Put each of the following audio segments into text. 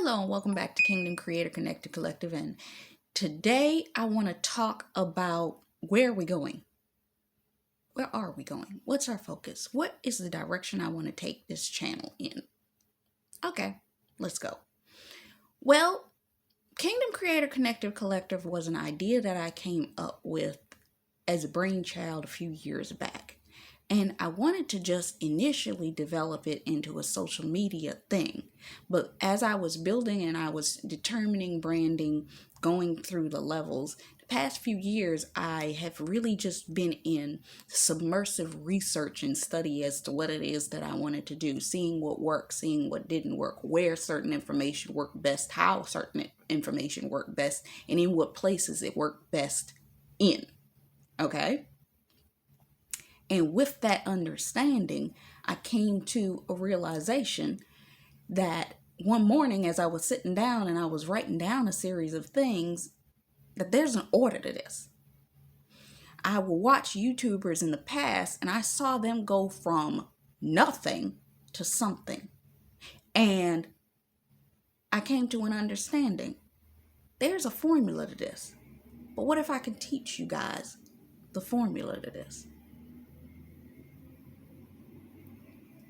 Hello and welcome back to Kingdom Creator Connected Collective. And today I want to talk about where are we going? Where are we going? What's our focus? What is the direction I want to take this channel in? Okay, let's go. Well, Kingdom Creator Connected Collective was an idea that I came up with as a brainchild a few years back. And I wanted to just initially develop it into a social media thing. But as I was building and I was determining branding, going through the levels, the past few years, I have really just been in submersive research and study as to what it is that I wanted to do, seeing what worked, seeing what didn't work, where certain information worked best, how certain information worked best, and in what places it worked best in. Okay? And with that understanding, I came to a realization that one morning as I was sitting down and I was writing down a series of things, that there's an order to this. I will watch YouTubers in the past and I saw them go from nothing to something. And I came to an understanding. There's a formula to this. But what if I can teach you guys the formula to this?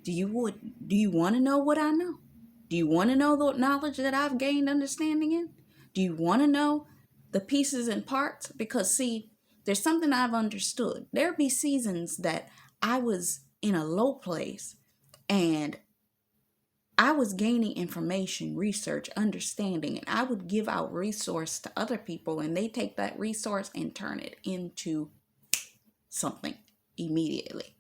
Do you want to know what I know? Do you want to know the knowledge that I've gained understanding in? Do you want to know the pieces and parts? Because see, there's something I've understood. There'll be seasons that I was in a low place and I was gaining information, research, understanding, and I would give out resource to other people and they take that resource and turn it into something immediately.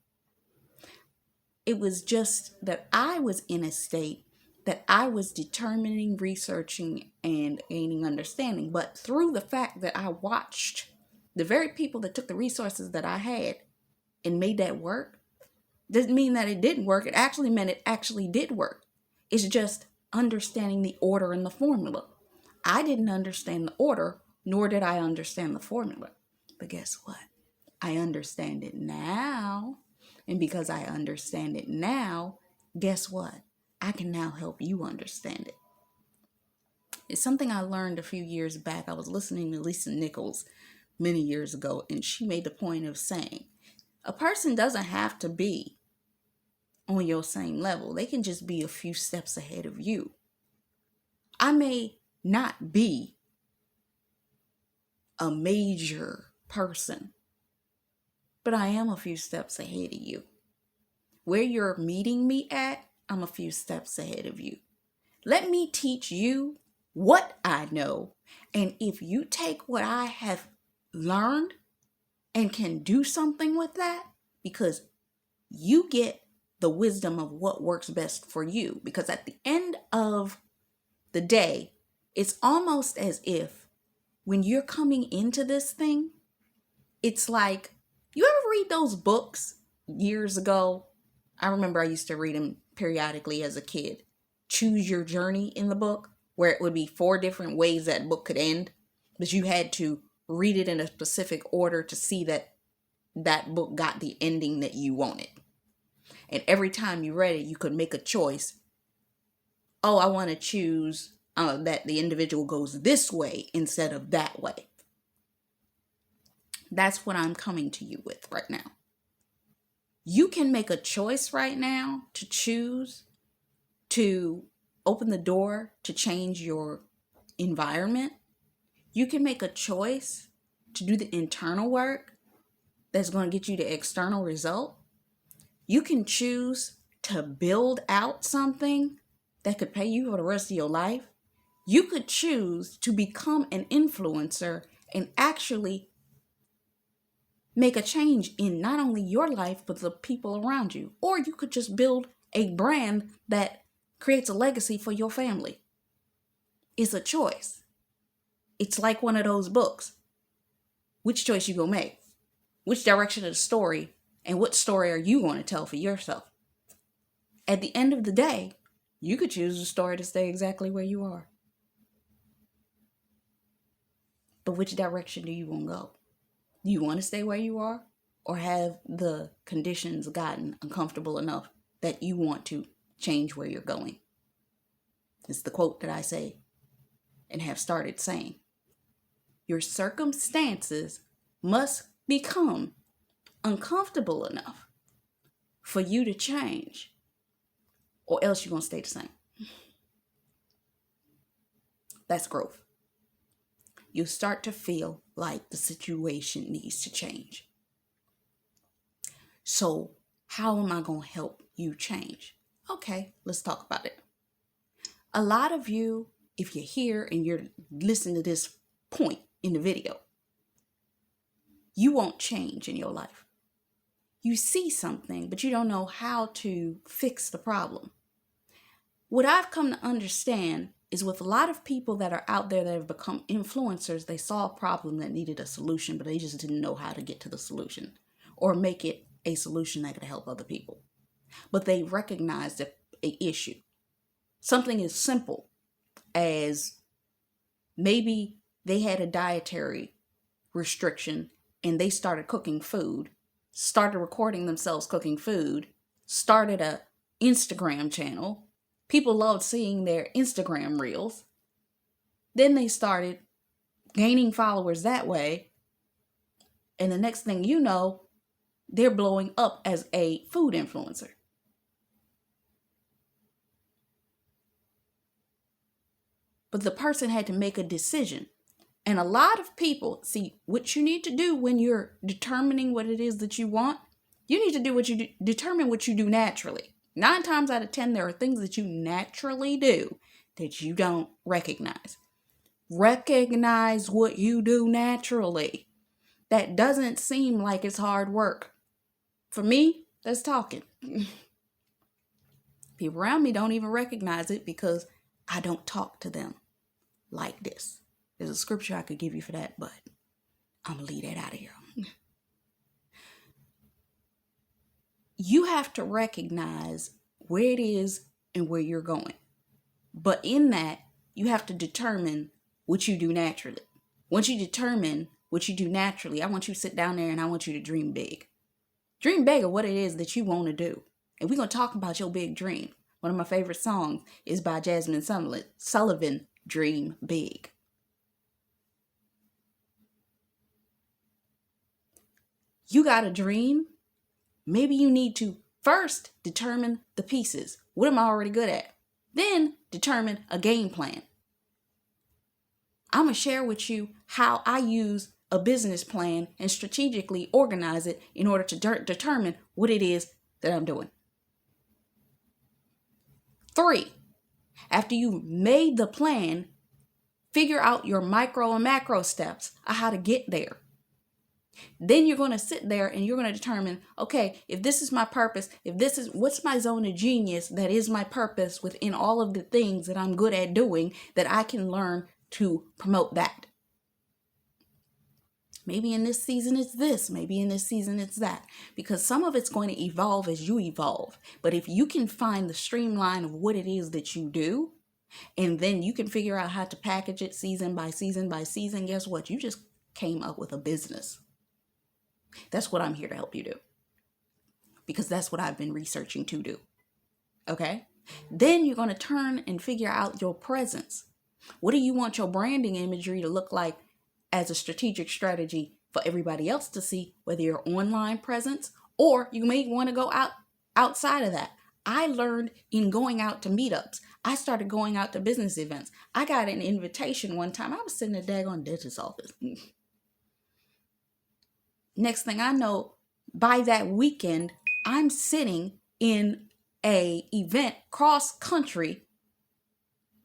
It was just that I was in a state that I was determining, researching, and gaining understanding. But through the fact that I watched the very people that took the resources that I had and made that work, doesn't mean that it didn't work. It actually meant it actually did work. It's just understanding the order and the formula. I didn't understand the order, nor did I understand the formula. But guess what? I understand it now. And because I understand it now, guess what? I can now help you understand it. It's something I learned a few years back. I was listening to Lisa Nichols many years ago, and she made the point of saying, a person doesn't have to be on your same level. They can just be a few steps ahead of you. I may not be a major person, but I am a few steps ahead of you. Where you're meeting me at, I'm a few steps ahead of you. Let me teach you what I know. And if you take what I have learned and can do something with that, because you get the wisdom of what works best for you. Because at the end of the day, it's almost as if when you're coming into this thing, it's like, you ever read those books years ago? I remember I used to read them periodically as a kid. Choose Your Journey in the book, where it would be 4 different ways that book could end, but you had to read it in a specific order to see that that book got the ending that you wanted. And every time you read it, you could make a choice. Oh, I want to choose that the individual goes this way instead of that way. That's what I'm coming to you with right now. You can make a choice right now to choose to open the door to change your environment. You can make a choice to do the internal work that's going to get you the external result. You can choose to build out something that could pay you for the rest of your life. You could choose to become an influencer and actually make a change in not only your life, but the people around you. Or you could just build a brand that creates a legacy for your family. It's a choice. It's like one of those books. Which choice you gonna make? Which direction of the story, and what story are you going to tell for yourself? At the end of the day, you could choose the story to stay exactly where you are. But which direction do you want to go? Do you want to stay where you are? Or have the conditions gotten uncomfortable enough that you want to change where you're going? It's the quote that I say and have started saying. Your circumstances must become uncomfortable enough for you to change, or else you're going to stay the same. That's growth. You start to feel like the situation needs to change. So how am I going to help you change? Okay, let's talk about it. A lot of you, if you're here and you're listening to this point in the video, you want change in your life. You see something, but you don't know how to fix the problem. What I've come to understand is with a lot of people that are out there that have become influencers, they saw a problem that needed a solution, but they just didn't know how to get to the solution or make it a solution that could help other people. But they recognized an issue. Something as simple as maybe they had a dietary restriction and they started cooking food, started recording themselves cooking food, started a Instagram channel. People loved seeing their Instagram reels. Then they started gaining followers that way. And the next thing you know, they're blowing up as a food influencer. But the person had to make a decision. And a lot of people, see, what you need to do when you're determining what it is that you want, you need to do determine what you do naturally. 9 times out of 10, there are things that you naturally do that you don't recognize. Recognize what you do naturally. That doesn't seem like it's hard work. For me, that's talking. People around me don't even recognize it because I don't talk to them like this. There's a scripture I could give you for that, but I'm going to leave that out of here. You have to recognize where it is and where you're going. But in that, you have to determine what you do naturally. Once you determine what you do naturally, I want you to sit down there and I want you to dream big. Dream big of what it is that you want to do. And we're going to talk about your big dream. One of my favorite songs is by Jasmine Sullivan, Dream Big. You got a dream. Maybe you need to first determine the pieces. What am I already good at? Then determine a game plan. I'm going to share with you how I use a business plan and strategically organize it in order to determine what it is that I'm doing. 3, after you've made the plan, figure out your micro and macro steps of how to get there. Then you're going to sit there and you're going to determine, okay, if this is my purpose, what's my zone of genius that is my purpose within all of the things that I'm good at doing that I can learn to promote that. Maybe in this season it's this, maybe in this season it's that, because some of it's going to evolve as you evolve. But if you can find the streamline of what it is that you do, and then you can figure out how to package it season by season by season, guess what? You just came up with a business. That's what I'm here to help you do, because that's what I've been researching to do. Okay? Then you're going to turn and figure out your presence. What do you want your branding imagery to look like as a strategic strategy for everybody else to see, whether your online presence or you may want to go outside of that. I learned in going out to meetups. I started going out to business events. I got an invitation one time. I was sitting in a daggone dentist's office. Next thing I know, by that weekend, I'm sitting in a event cross country,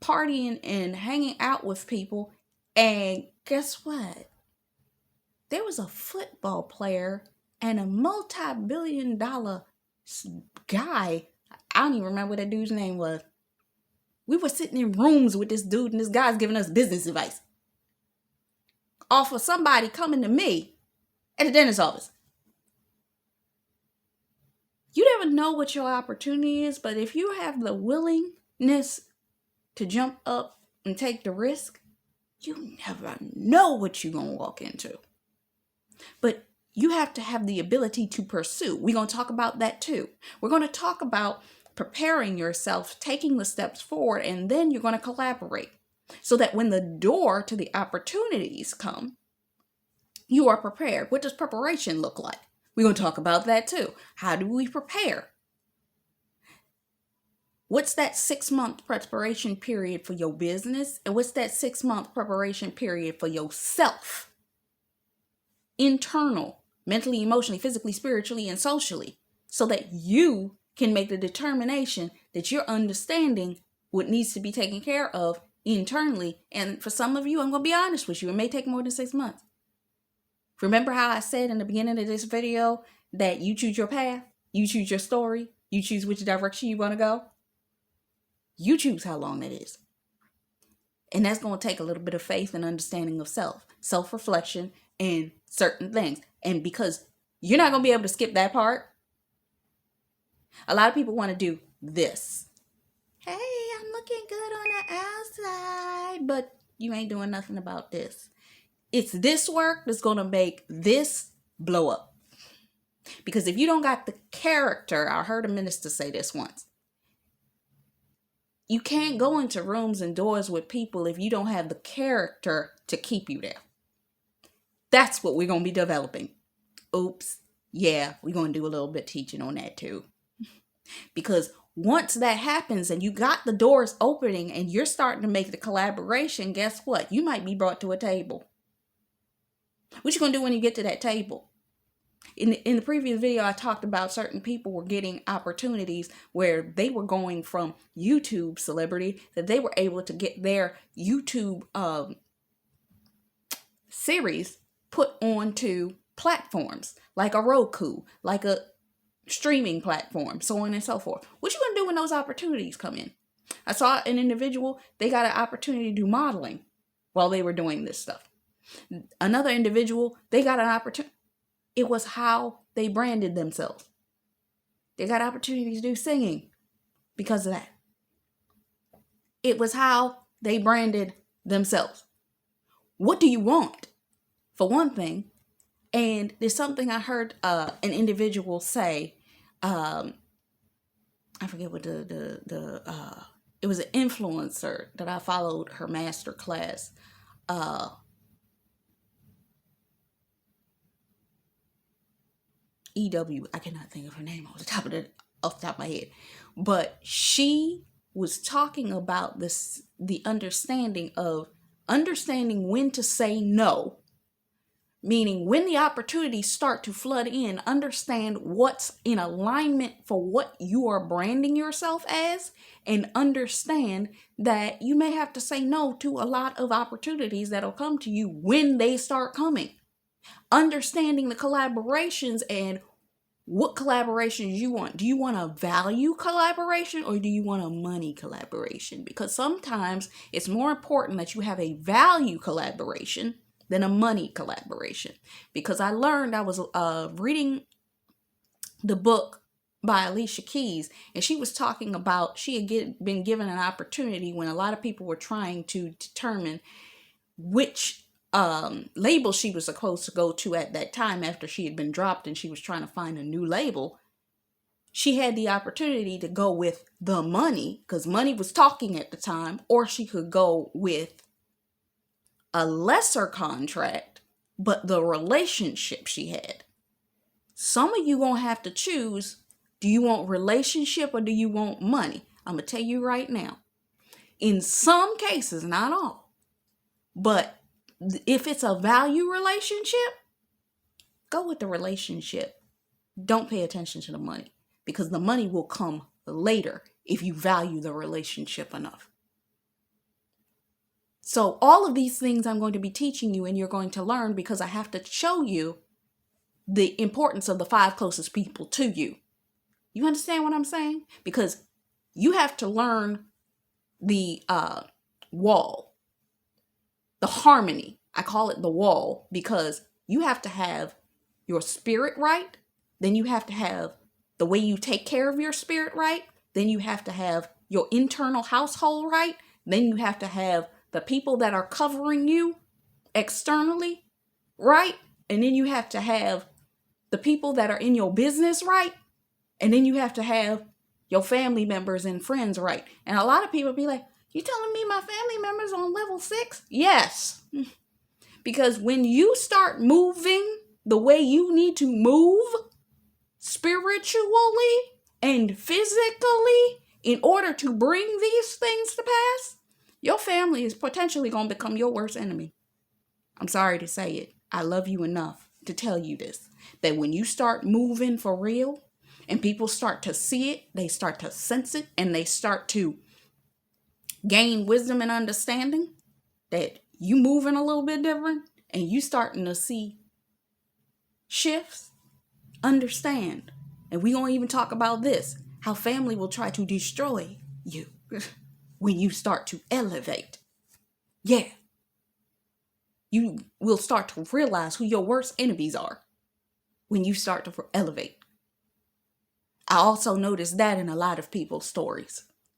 partying and hanging out with people. And guess what? There was a football player and a multi-billion-dollar guy. I don't even remember what that dude's name was. We were sitting in rooms with this dude and this guy's giving us business advice off of somebody coming to me at the dentist's office. You never know what your opportunity is, but if you have the willingness to jump up and take the risk, you never know what you're going to walk into. But you have to have the ability to pursue. We're going to talk about that too. We're going to talk about preparing yourself, taking the steps forward, and then you're going to collaborate so that when the door to the opportunities come, you are prepared. What does preparation look like? We're going to talk about that too. How do we prepare? What's that 6-month preparation period for your business? And what's that 6-month preparation period for yourself? Internal, mentally, emotionally, physically, spiritually, and socially, so that you can make the determination that you're understanding what needs to be taken care of internally. And for some of you, I'm going to be honest with you, it may take more than 6 months. Remember how I said in the beginning of this video that you choose your path, you choose your story, you choose which direction you want to go? You choose how long that is. And that's going to take a little bit of faith and understanding of self-reflection, and certain things. And because you're not going to be able to skip that part, a lot of people want to do this. Hey, I'm looking good on the outside, but you ain't doing nothing about this. It's this work that's going to make this blow up. Because if you don't got the character, I heard a minister say this once, you can't go into rooms and doors with people if you don't have the character to keep you there. That's what we're going to be developing. Oops. Yeah, we're going to do a little bit teaching on that too. Because once that happens and you got the doors opening and you're starting to make the collaboration, guess what? You might be brought to a table. What you going to do when you get to that table? In the previous video, I talked about certain people were getting opportunities where they were going from YouTube celebrity, that they were able to get their YouTube series put onto platforms like a Roku, like a streaming platform, so on and so forth. What you going to do when those opportunities come in? I saw an individual, they got an opportunity to do modeling while they were doing this stuff. Another individual, they got an opportunity. It was how they branded themselves. They got opportunities to do singing because of that. It was how they branded themselves. What do you want? For one thing, and there's something I heard an individual say. I forget what it was an influencer that I followed her master class. EW, I cannot think of her name off the top of my head, but she was talking about this, the understanding when to say no, meaning when the opportunities start to flood in, understand what's in alignment for what you are branding yourself as, and understand that you may have to say no to a lot of opportunities that'll come to you when they start coming. Understanding the collaborations and what collaborations you want. Do you want a value collaboration or do you want a money collaboration? Because sometimes it's more important that you have a value collaboration than a money collaboration. Because I learned, I was reading the book by Alicia Keys, and she was talking about, she had been given an opportunity when a lot of people were trying to determine which label she was supposed to go to at that time after she had been dropped and she was trying to find a new label. She had the opportunity to go with the money because money was talking at the time, or she could go with a lesser contract, but the relationship she had. Some of you gonna have to choose, do you want relationship or do you want money? I'm gonna tell you right now, in some cases, not all, but if it's a value relationship, go with the relationship. Don't pay attention to the money, because the money will come later if you value the relationship enough. So all of these things I'm going to be teaching you, and you're going to learn, because I have to show you the importance of the 5 closest people to you. You understand what I'm saying? Because you have to learn the wall, the harmony. I call it the wall because you have to have your spirit right. Then you have to have the way you take care of your spirit right. Then you have to have your internal household right. Then you have to have the people that are covering you externally right. And then you have to have the people that are in your business right. And then you have to have your family members and friends right. And a lot of people be like, you telling me my family members on level 6? Yes. Because when you start moving the way you need to move spiritually and physically in order to bring these things to pass, your family is potentially going to become your worst enemy. I'm sorry to say it. I love you enough to tell you this, that when you start moving for real and people start to see it, they start to sense it, and they start to gain wisdom and understanding that you moving a little bit different and you starting to see shifts, understand. And we gonna even talk about this, how family will try to destroy you when you start to elevate. Yeah. You will start to realize who your worst enemies are when you start to elevate. I also noticed that in a lot of people's stories.